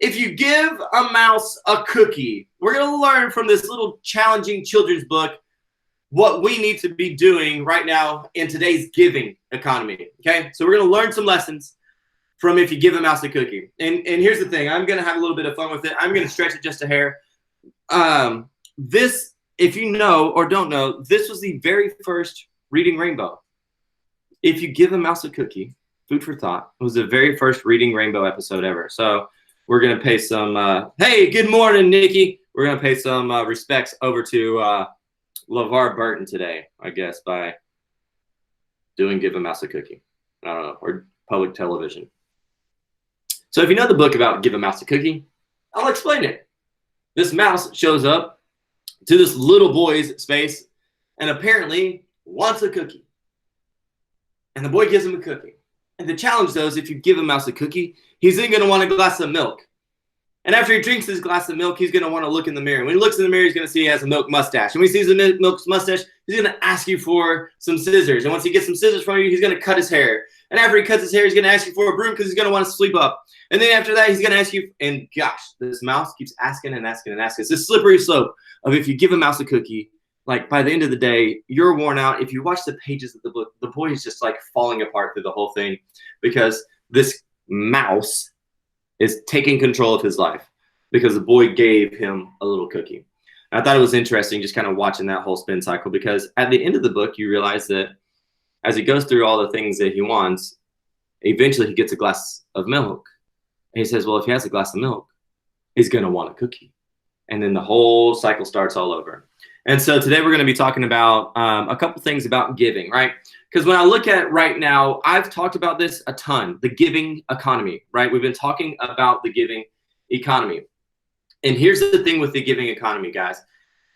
if you give a mouse a cookie, we're going to learn from this little challenging children's book what we need to be doing right now in today's giving economy. Okay, so we're going to learn some lessons from if you give a mouse a cookie. And here's the thing, I'm going to have a little bit of fun with it. I'm going to stretch it just a hair. This, if you know or don't know, this was the very first Reading Rainbow. If you give a mouse a cookie, food for thought, it was the very first Reading Rainbow episode ever. So we're going to pay some, hey, good morning, Nikki. We're going to pay some respects over to LeVar Burton today, I guess, by doing Give a Mouse a Cookie. I don't know, or public television. So if you know the book about Give a Mouse a Cookie, I'll explain it. This mouse shows up to this little boy's space and apparently wants a cookie. And the boy gives him a cookie. And the challenge, though, is if you give a mouse a cookie, he's then going to want a glass of milk. And after he drinks his glass of milk, he's going to want to look in the mirror. When he looks in the mirror, he's going to see he has a milk mustache. And when he sees a milk mustache, he's going to ask you for some scissors. And once he gets some scissors from you, he's going to cut his hair. And after he cuts his hair, he's going to ask you for a broom because he's going to want to sweep up. And then after that, he's going to ask you, and gosh, this mouse keeps asking and asking and asking. It's this slippery slope of if you give a mouse a cookie, like by the end of the day, you're worn out. If you watch the pages of the book, the boy is just like falling apart through the whole thing because this mouse is taking control of his life because the boy gave him a little cookie. And I thought it was interesting just kind of watching that whole spin cycle because at the end of the book, you realize that as he goes through all the things that he wants, eventually he gets a glass of milk. And he says, well, if he has a glass of milk, he's going to want a cookie. And then the whole cycle starts all over. And so today we're going to be talking about a couple things about giving, right? Because when I look at right now, I've talked about this a ton, the giving economy, right? We've been talking about the giving economy. And here's the thing with the giving economy, guys.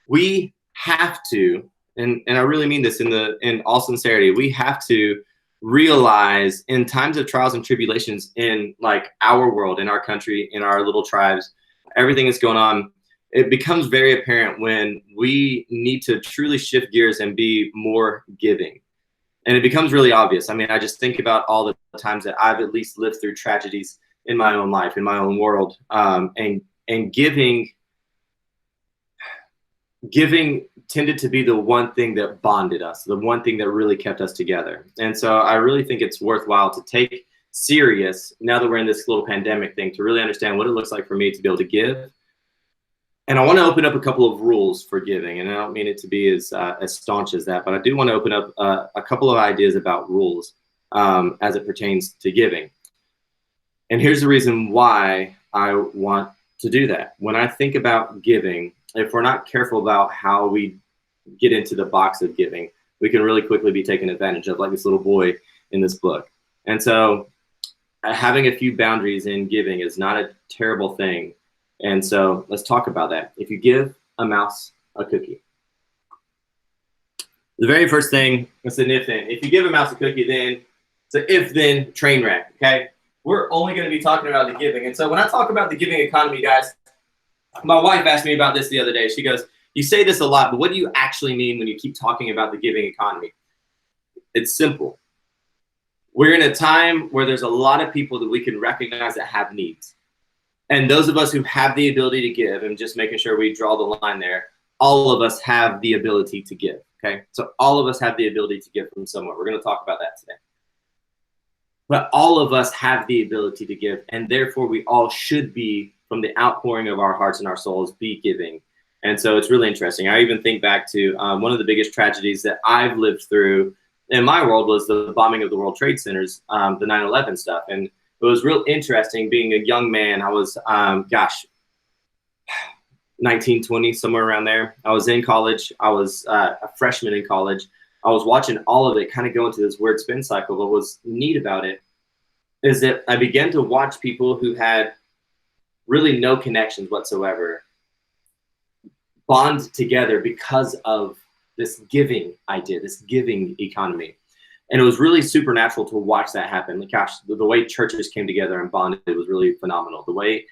We have to, and I really mean this in all sincerity, we have to realize in times of trials and tribulations in like our world, in our country, in our little tribes, everything that's going on, it becomes very apparent when we need to truly shift gears and be more giving. And it becomes really obvious. I mean, I just think about all the times that I've at least lived through tragedies in my own life, in my own world, and giving tended to be the one thing that bonded us, the one thing that really kept us together. And so I really think it's worthwhile to take serious, now that we're in this little pandemic thing, to really understand what it looks like for me to be able to give. And I want to open up a couple of rules for giving. And I don't mean it to be as staunch as that, but I do want to open up a couple of ideas about rules as it pertains to giving. And here's the reason why I want to do that. When I think about giving, if we're not careful about how we get into the box of giving, we can really quickly be taken advantage of, like this little boy in this book. And so having a few boundaries in giving is not a terrible thing. And so let's talk about that. If you give a mouse a cookie, the very first thing, it's an if-then. If you give a mouse a cookie, then it's an if-then train wreck, okay? We're only going to be talking about the giving. And so when I talk about the giving economy, guys, my wife asked me about this the other day. She goes, you say this a lot, but what do you actually mean when you keep talking about the giving economy? It's simple. We're in a time where there's a lot of people that we can recognize that have needs. And those of us who have the ability to give, and just making sure we draw the line there, all of us have the ability to give, okay? So all of us have the ability to give from somewhere. We're going to talk about that today. But all of us have the ability to give, and therefore we all should be, from the outpouring of our hearts and our souls, be giving. And so it's really interesting. I even think back to one of the biggest tragedies that I've lived through in my world was the bombing of the World Trade Centers, the 9/11 stuff. And it was real interesting being a young man. I was, 19, 20, somewhere around there. I was in college. I was a freshman in college. I was watching all of it kind of go into this weird spin cycle. What was neat about it is that I began to watch people who had really no connections whatsoever bond together because of this giving idea, this giving economy. And it was really supernatural to watch that happen. Like, gosh, the way churches came together and bonded was really phenomenal. The way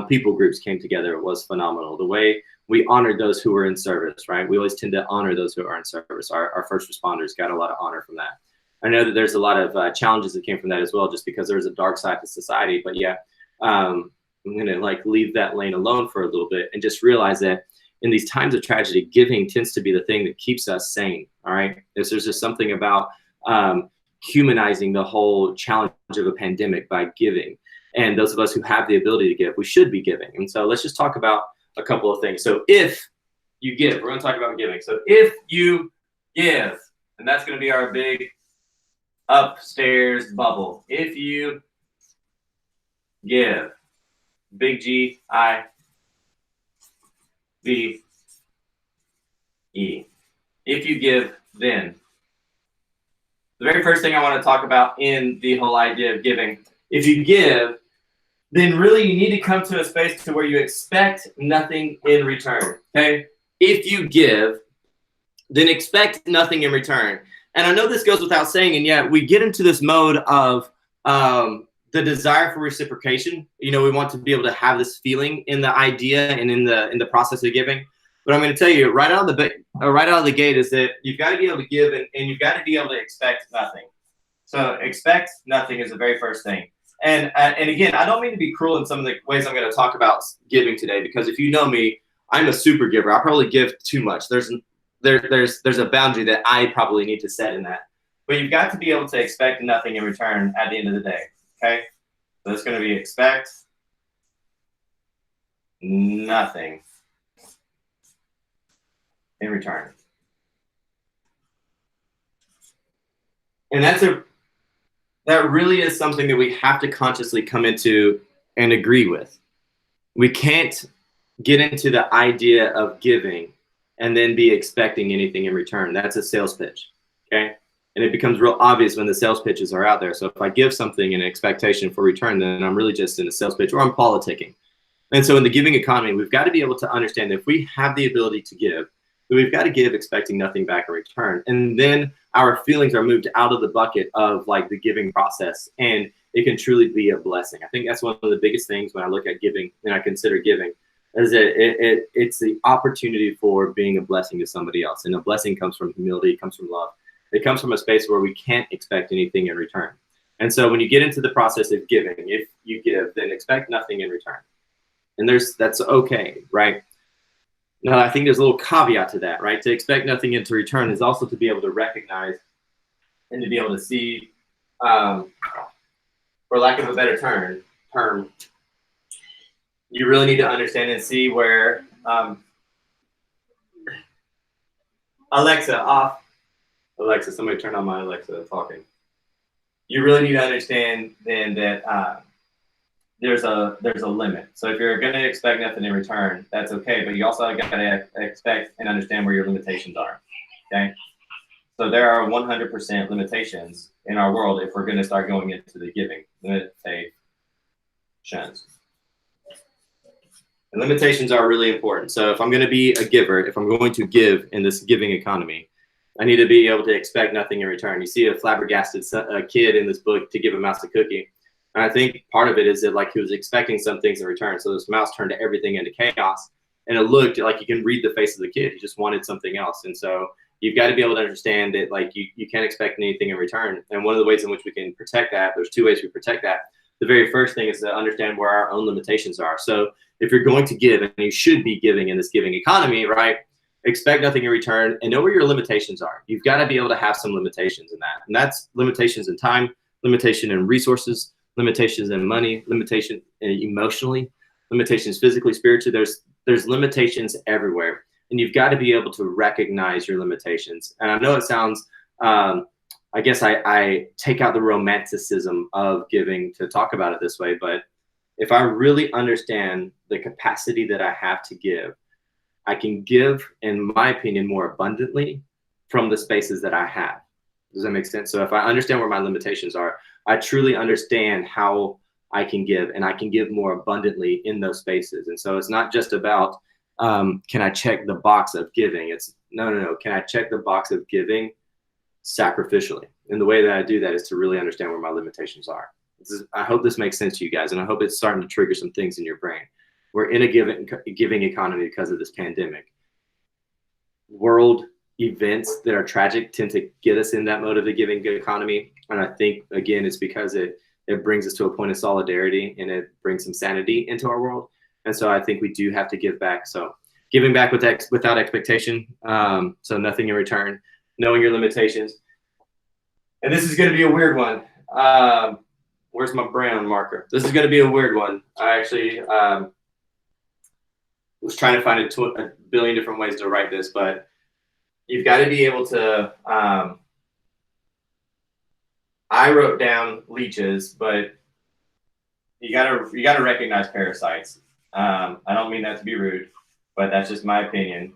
people groups came together was phenomenal. The way we honored those who were in service, right? We always tend to honor those who are in service. Our first responders got a lot of honor from that. I know that there's a lot of challenges that came from that as well, just because there was a dark side to society. But yeah, I'm going to like leave that lane alone for a little bit and just realize that in these times of tragedy, giving tends to be the thing that keeps us sane. All right. There's just something about humanizing the whole challenge of a pandemic by giving. And those of us who have the ability to give, we should be giving. And so let's just talk about a couple of things. So if you give, we're going to talk about giving. So if you give, and that's going to be our big upstairs bubble. If you give, big G, I, V, E. If you give, then. The very first thing I want to talk about in the whole idea of giving, if you give, then really you need to come to a space to where you expect nothing in return, okay? If you give, then expect nothing in return. And I know this goes without saying, and yet we get into this mode of the desire for reciprocation. You know, we want to be able to have this feeling in the idea and in the process of giving. But I'm going to tell you right out of the gate is that you've got to be able to give and you've got to be able to expect nothing. So expect nothing is the very first thing. And again, I don't mean to be cruel in some of the ways I'm going to talk about giving today, because if you know me, I'm a super giver. I probably give too much. There's a boundary that I probably need to set in that. But you've got to be able to expect nothing in return at the end of the day. Okay? So it's going to be expect nothing in return. And that really is something that we have to consciously come into and agree with. We can't get into the idea of giving and then be expecting anything in return. That's a sales pitch, okay? And it becomes real obvious when the sales pitches are out there. So if I give something in expectation for return, then I'm really just in a sales pitch, or I'm politicking. And so in the giving economy, we've got to be able to understand that if we have the ability to give, then we've got to give expecting nothing back in return. And then our feelings are moved out of the bucket of like the giving process, and it can truly be a blessing. I think that's one of the biggest things when I look at giving and I consider giving, is that it's the opportunity for being a blessing to somebody else. And a blessing comes from humility, it comes from love. It comes from a space where we can't expect anything in return. And so when you get into the process of giving, if you give, then expect nothing in return. And that's okay, right? Now, I think there's a little caveat to that, right? To expect nothing into return is also to be able to recognize and to be able to see, for lack of a better term, you really need to understand and see where, Alexa, off. Alexa, somebody turn on my Alexa talking. You really need to understand then that there's a limit. So if you're going to expect nothing in return, that's okay. But you also got to expect and understand where your limitations are. Okay. So there are 100% limitations in our world if we're going to start going into the giving limitations. And limitations are really important. So if I'm going to be a giver, if I'm going to give in this giving economy, I need to be able to expect nothing in return. You see a flabbergasted kid in this book to give a mouse a cookie. And I think part of it is that like he was expecting some things in return. So this mouse turned everything into chaos, and it looked like you can read the face of the kid. He just wanted something else. And so you've got to be able to understand that like you can't expect anything in return. And one of the ways in which we can protect that, there's two ways we protect that. The very first thing is to understand where our own limitations are. So if you're going to give, and you should be giving in this giving economy, right? Expect nothing in return and know where your limitations are. You've got to be able to have some limitations in that. And that's limitations in time, limitation in resources, limitations in money, limitation emotionally, limitations physically, spiritually. There's limitations everywhere. And you've got to be able to recognize your limitations. And I know it sounds, I guess I take out the romanticism of giving to talk about it this way, but if I really understand the capacity that I have to give, I can give, in my opinion, more abundantly from the spaces that I have. Does that make sense? So if I understand where my limitations are, I truly understand how I can give, and I can give more abundantly in those spaces. And so it's not just about, can I check the box of giving? It's no. Can I check the box of giving sacrificially? And the way that I do that is to really understand where my limitations are. I hope this makes sense to you guys, and I hope it's starting to trigger some things in your brain. We're in a giving economy because of this pandemic. World events that are tragic tend to get us in that mode of the giving economy. And I think, again, it's because it it brings us to a point of solidarity, and it brings some sanity into our world. And so I think we do have to give back. So giving back without expectation, so nothing in return, knowing your limitations. And this is going to be a weird one. Where's my brown marker? This is going to be a weird one. I actually was trying to find a billion different ways to write this, but you've got to be able to, I wrote down leeches, but you gotta recognize parasites. I don't mean that to be rude, but that's just my opinion.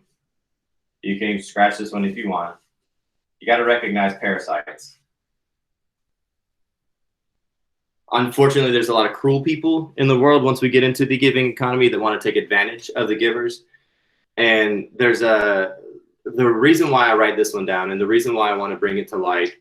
You can scratch this one if you want. You gotta recognize parasites. Unfortunately, there's a lot of cruel people in the world once we get into the giving economy that want to take advantage of the givers. And there's the reason why I write this one down, and the reason why I want to bring it to light,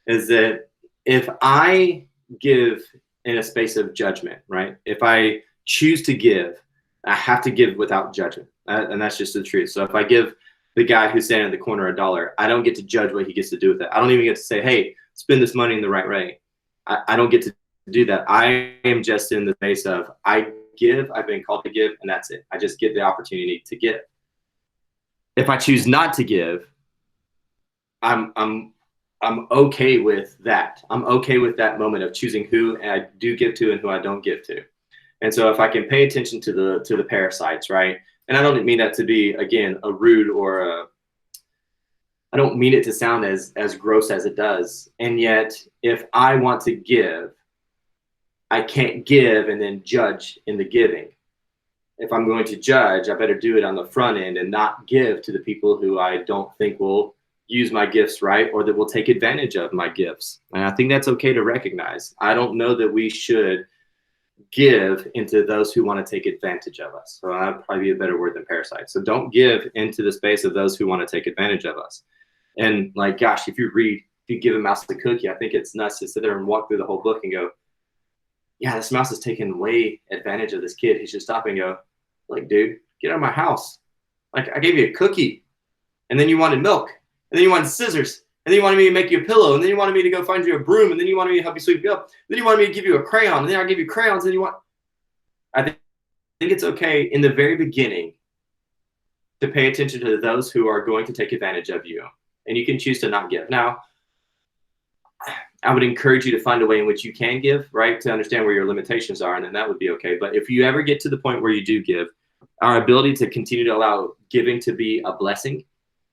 is that if I give in a space of judgment, right? If I choose to give, I have to give without judgment. And that's just the truth. So if I give the guy who's standing in the corner $1, I don't get to judge what he gets to do with it. I don't even get to say, hey, spend this money in the right way. I don't get to do that. I am just in the space of, I give, I've been called to give, and that's it. I just get the opportunity to give. If I choose not to give, I'm okay with that. I'm okay with that moment of choosing who I do give to and who I don't give to. And so if I can pay attention to the parasites, right? And I don't mean that to be, again, a rude or I don't mean it to sound as gross as it does. And yet, if I want to give, I can't give and then judge in the giving. If I'm going to judge, I better do it on the front end and not give to the people who I don't think will use my gifts right, or that will take advantage of my gifts. And I think that's okay to recognize. I don't know that we should give into those who want to take advantage of us. So that'd probably be a better word than parasite. So don't give into the space of those who want to take advantage of us. And like, gosh, if you give a mouse a cookie, I think it's nuts to sit there and walk through the whole book and go, yeah, this mouse is taking way advantage of this kid. He should stop and go, like, dude, get out of my house. Like, I gave you a cookie, and then you wanted milk, and then you wanted scissors, and then you wanted me to make you a pillow, and then you wanted me to go find you a broom, and then you wanted me to help you sweep you up, then you wanted me to give you a crayon, and then I give you crayons, and I think it's okay in the very beginning to pay attention to those who are going to take advantage of you, and you can choose to not give. Now, I would encourage you to find a way in which you can give, right, to understand where your limitations are, and then that would be okay. But if you ever get to the point where you do give, our ability to continue to allow giving to be a blessing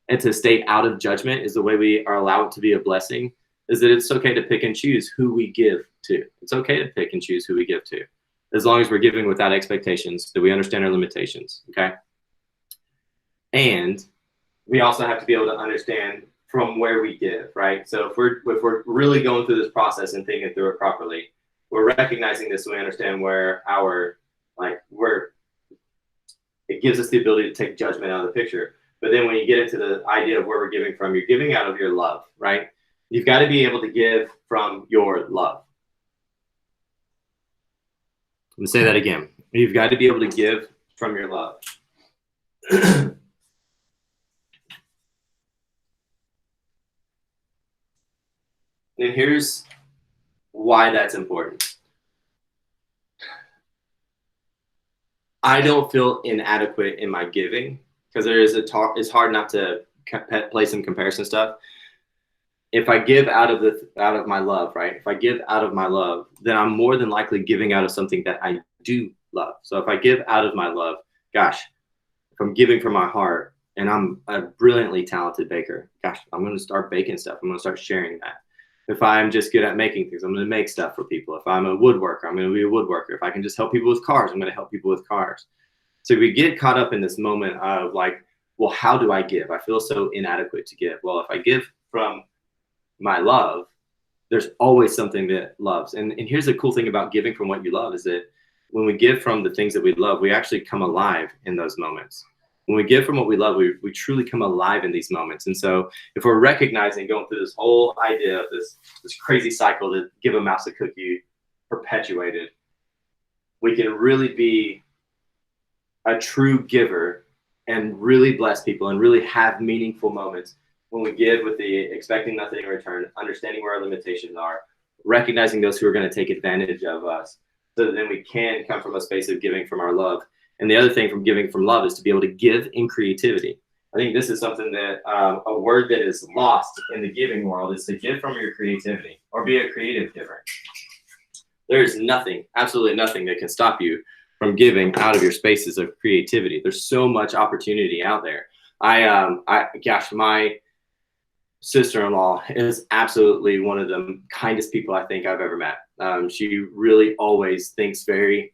and to stay out of judgment is the way we are allowed to be a blessing, is that it's okay to pick and choose who we give to. It's okay to pick and choose who we give to, as long as we're giving without expectations, that we understand our limitations, okay? And we also have to be able to understand from where we give, right? So if we're really going through this process and thinking through it properly, we're recognizing this so we understand where it gives us the ability to take judgment out of the picture. But then when you get into the idea of where we're giving from, you're giving out of your love, right? You've got to be able to give from your love. I'm gonna say that again. You've got to be able to give from your love. And here's why that's important. I don't feel inadequate in my giving, because it's hard not to play some comparison stuff. If I give out of my love, right? If I give out of my love, then I'm more than likely giving out of something that I do love. So if I give out of my love, gosh, if I'm giving from my heart and I'm a brilliantly talented baker, gosh, I'm going to start baking stuff. I'm going to start sharing that. If I'm just good at making things, I'm going to make stuff for people. If I'm a woodworker, I'm going to be a woodworker. If I can just help people with cars, I'm going to help people with cars. So we get caught up in this moment of like, well, how do I give? I feel so inadequate to give. Well, if I give from my love, there's always something that loves. And here's the cool thing about giving from what you love is that when we give from the things that we love, we actually come alive in those moments. When we give from what we love, we truly come alive in these moments. And so if we're recognizing, going through this whole idea of this crazy cycle to give a mouse a cookie perpetuated, we can really be a true giver and really bless people and really have meaningful moments when we give with the expecting nothing in return, understanding where our limitations are, recognizing those who are going to take advantage of us, so that then we can come from a space of giving from our love. And the other thing from giving from love is to be able to give in creativity. I think this is something that a word that is lost in the giving world is to give from your creativity or be a creative giver. There is nothing, absolutely nothing that can stop you from giving out of your spaces of creativity. There's so much opportunity out there. Gosh, my sister-in-law is absolutely one of the kindest people I think I've ever met. She really always thinks the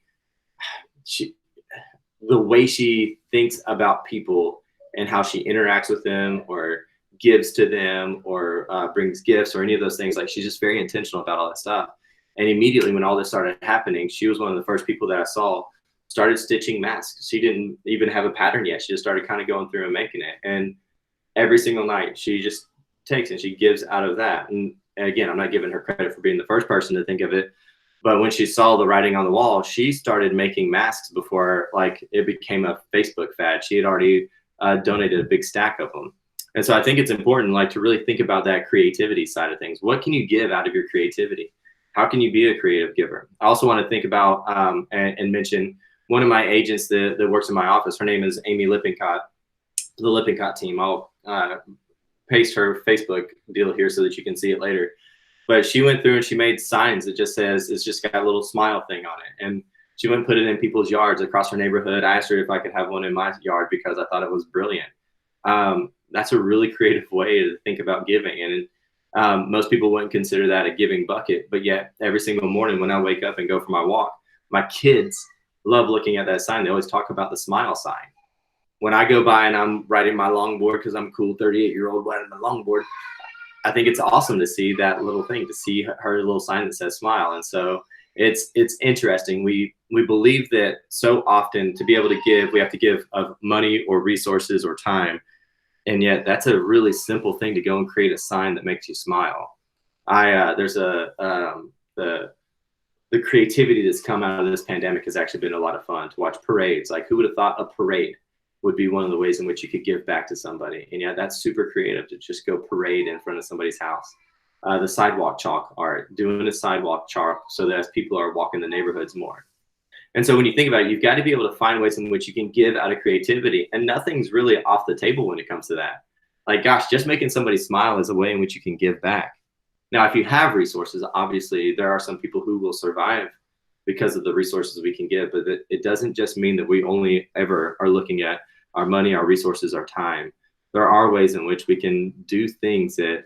way she thinks about people and how she interacts with them or gives to them or brings gifts or any of those things, like she's just very intentional about all that stuff. And immediately when all this started happening, she was one of the first people that I saw started stitching masks. She didn't even have a pattern yet. She just started kind of going through and making it. And every single night she just takes and she gives out of that. And again, I'm not giving her credit for being the first person to think of it, but when she saw the writing on the wall, she started making masks before like it became a Facebook fad. She had already donated a big stack of them. And so I think it's important like to really think about that creativity side of things. What can you give out of your creativity? How can you be a creative giver? I also want to think about and mention one of my agents that works in my office. Her name is Amy Lippincott, the Lippincott team. I'll paste her Facebook deal here so that you can see it later. But she went through and she made signs that just says, it's just got a little smile thing on it. And she went and put it in people's yards across her neighborhood. I asked her if I could have one in my yard because I thought it was brilliant. That's a really creative way to think about giving. And most people wouldn't consider that a giving bucket, but yet every single morning when I wake up and go for my walk, my kids love looking at that sign. They always talk about the smile sign. When I go by and I'm riding my longboard, because I'm a cool 38-year-old riding my longboard, I think it's awesome to see that little thing, to see her little sign that says smile. And so it's interesting. We believe that so often to be able to give, we have to give of money or resources or time. And yet that's a really simple thing to go and create a sign that makes you smile. There's the creativity that's come out of this pandemic has actually been a lot of fun to watch parades. Like who would have thought a parade would be one of the ways in which you could give back to somebody? And yeah, that's super creative to just go parade in front of somebody's house. The sidewalk chalk art, doing a sidewalk chalk so that as people are walking the neighborhoods more. And so when you think about it, you've got to be able to find ways in which you can give out of creativity, and nothing's really off the table when it comes to that. Like, gosh, just making somebody smile is a way in which you can give back. Now, if you have resources, obviously there are some people who will survive because of the resources we can give, but it doesn't just mean that we only ever are looking at our money, our resources, our time. There are ways in which we can do things that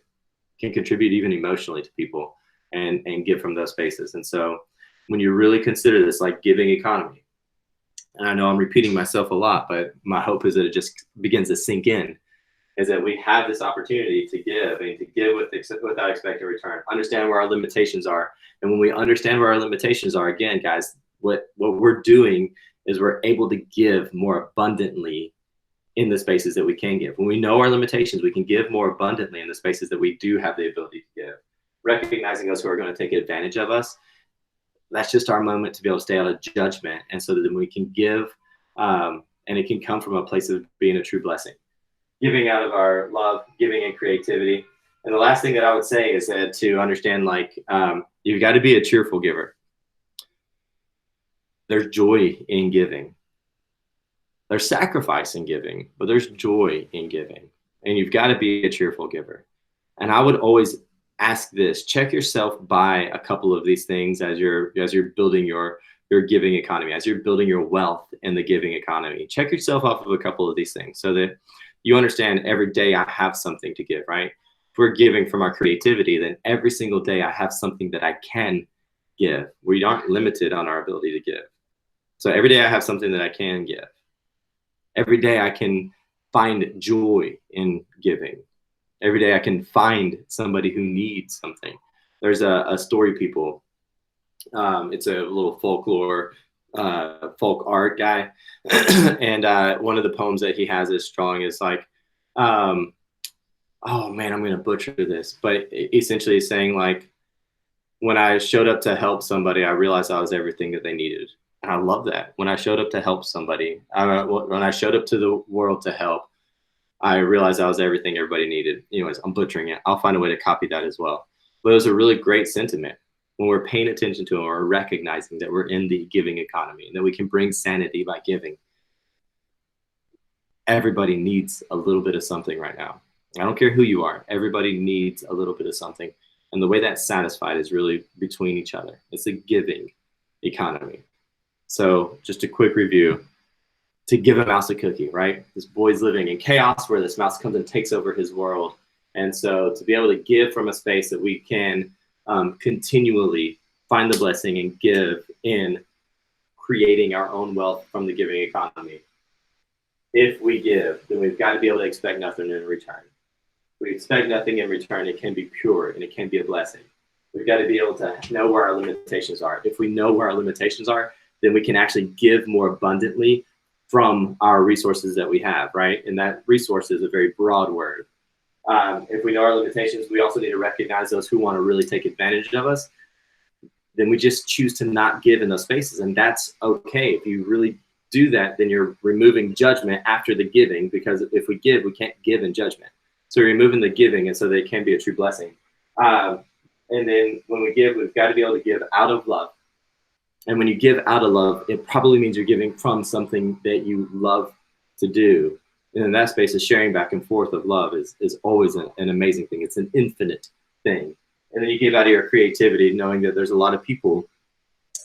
can contribute even emotionally to people and give from those spaces. And so when you really consider this like giving economy, and I know I'm repeating myself a lot, but my hope is that it just begins to sink in, is that we have this opportunity to give and to give without expecting return, understand where our limitations are. And when we understand where our limitations are, again, guys, what we're doing is we're able to give more abundantly in the spaces that we can give. When we know our limitations, we can give more abundantly in the spaces that we do have the ability to give. Recognizing those who are going to take advantage of us, that's just our moment to be able to stay out of judgment, and so that then we can give, and it can come from a place of being a true blessing. Giving out of our love, giving in creativity. And the last thing that I would say is that to understand, like, you've got to be a cheerful giver. There's joy in giving. There's sacrifice in giving, but there's joy in giving. And you've got to be a cheerful giver. And I would always ask this: check yourself by a couple of these things as you're building your giving economy, as you're building your wealth in the giving economy. Check yourself off of a couple of these things so that you understand every day I have something to give, right? If we're giving from our creativity, then every single day I have something that I can give. We aren't limited on our ability to give. So every day I have something that I can give. Every day I can find joy in giving. Every day I can find somebody who needs something. There's a Story People. It's a little folklore, folk art guy. And one of the poems that he has is strong is like, oh man, I'm going to butcher this. But essentially he's saying like, when I showed up to help somebody, I realized I was everything that they needed. And I love that. When I showed up to help somebody, when I showed up to the world to help, I realized I was everything everybody needed. Anyways, I'm butchering it. I'll find a way to copy that as well. But it was a really great sentiment. when we're paying attention to them or recognizing that we're in the giving economy and that we can bring sanity by giving. Everybody needs a little bit of something right now. I don't care who you are. Everybody needs a little bit of something. And the way that's satisfied is really between each other. It's a giving economy. So just a quick review. To give a mouse a cookie, right? This boy's living in chaos where this mouse comes and takes over his world. And so to be able to give from a space that we can continually find the blessing and give in creating our own wealth from the giving economy. If we give, then we've got to be able to expect nothing in return. If we expect nothing in return, it can be pure and it can be a blessing. We've got to be able to know where our limitations are. If we know where our limitations are, then we can actually give more abundantly from our resources that we have, right? And that resource is a very broad word. If we know our limitations, we also need to recognize those who want to really take advantage of us. Then we just choose to not give in those spaces. And that's okay. If you really do that, then you're removing judgment after the giving, because if we give, we can't give in judgment. So you're removing the giving, and so they can be a true blessing. And then when we give, we've got to be able to give out of love. And when you give out of love, it probably means you're giving from something that you love to do. And in that space, the sharing back and forth of love is always an amazing thing. It's an infinite thing. And then you give out of your creativity, knowing that there's a lot of people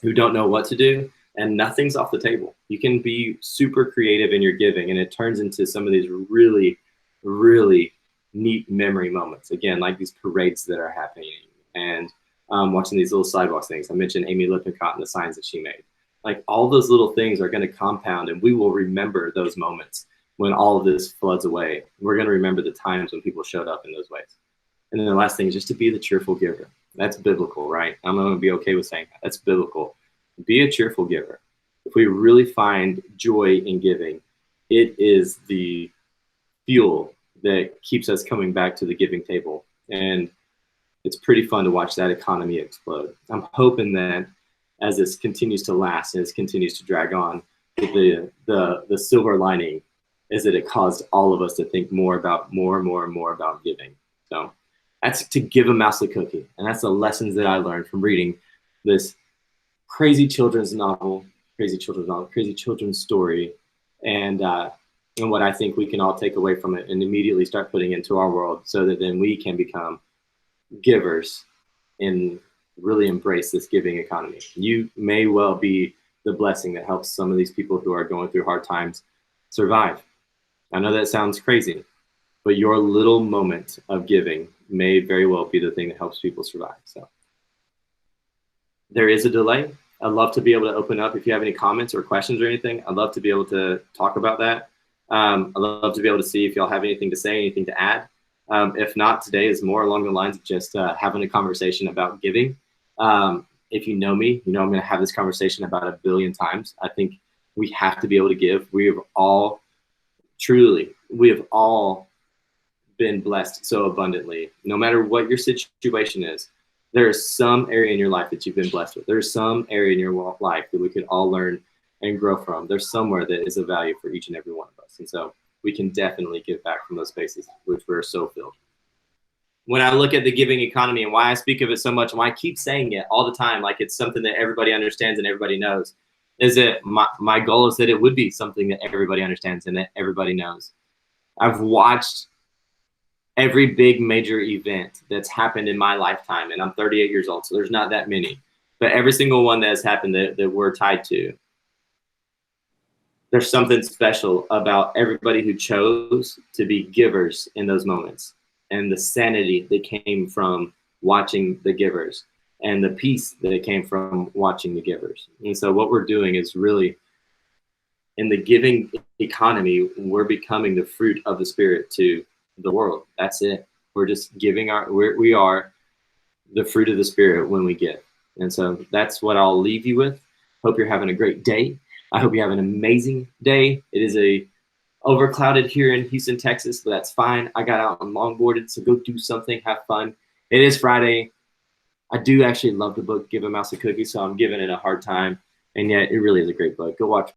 who don't know what to do, and nothing's off the table. You can be super creative in your giving, and it turns into some of these really, really neat memory moments. Again, like these parades that are happening, and watching these little sidewalk things. I mentioned Amy Lippincott and the signs that she made. Like, all those little things are going to compound, and we will remember those moments when all of this floods away. We're going to remember the times when people showed up in those ways. And then the last thing is just to be the cheerful giver. That's biblical, right? I'm going to be okay with saying that. That's biblical. Be a cheerful giver. If we really find joy in giving, it is the fuel that keeps us coming back to the giving table. And it's pretty fun to watch that economy explode. I'm hoping that as this continues to last and as continues to drag on, the silver lining is that it caused all of us to think more and more about giving. So that's To Give a Mouse a Cookie. And that's the lessons that I learned from reading this crazy children's story, and what I think we can all take away from it and immediately start putting into our world, so that then we can become givers and really embrace this giving economy. You may well be the blessing that helps some of these people who are going through hard times survive. I know that sounds crazy, but your little moment of giving may very well be the thing that helps people survive. So there is a delay. I'd love to be able to open up if you have any comments or questions or anything. I'd love to be able to talk about that. I'd love to be able to see if y'all have anything to say, anything to add. If not, today is more along the lines of just having a conversation about giving. If you know me, you know I'm going to have this conversation about 1 billion times. I think we have to be able to give. We have all been blessed so abundantly. No matter what your situation is, there is some area in your life that you've been blessed with. There's some area in your life that we could all learn and grow from. There's somewhere that is of value for each and every one of us. And so we can definitely give back from those spaces which we're so filled. When I look at the giving economy and why I speak of it so much, and why I keep saying it all the time, like it's something that everybody understands and everybody knows, is that my goal is that it would be something that everybody understands and that everybody knows. I've watched every big major event that's happened in my lifetime, and I'm 38 years old, so there's not that many, but every single one that has happened that we're tied to, there's something special about everybody who chose to be givers in those moments, and the sanity that came from watching the givers, and the peace that came from watching the givers. And so what we're doing is really, in the giving economy, we're becoming the fruit of the Spirit to the world. That's it. We're just giving we are the fruit of the Spirit when we give. And so that's what I'll leave you with. Hope you're having a great day. I hope you have an amazing day. It is overclouded here in Houston, Texas, but that's fine. I got out and longboarded, so go do something, have fun. It is Friday. I do actually love the book Give a Mouse a Cookie, so I'm giving it a hard time, and yet it really is a great book. Go watch